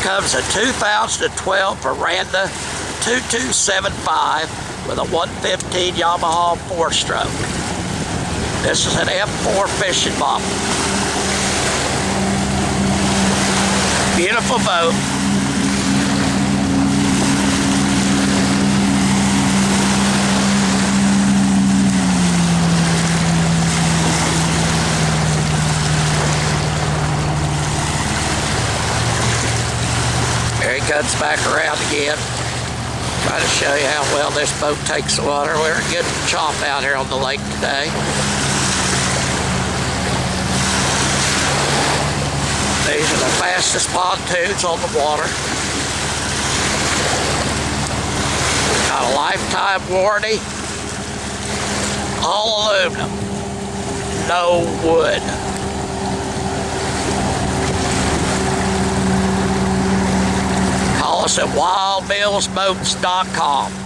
comes a 2012 Veranda 2275 with a 115 Yamaha 4-stroke. This is an F4 fishing model. Beautiful boat. There he comes back around again. Try to show you how well this boat takes the water. We're a good chop out here on the lake today. These are the fastest pontoons on the water. Got a lifetime warranty. All aluminum. No wood. Call us at wildbillsboats.com.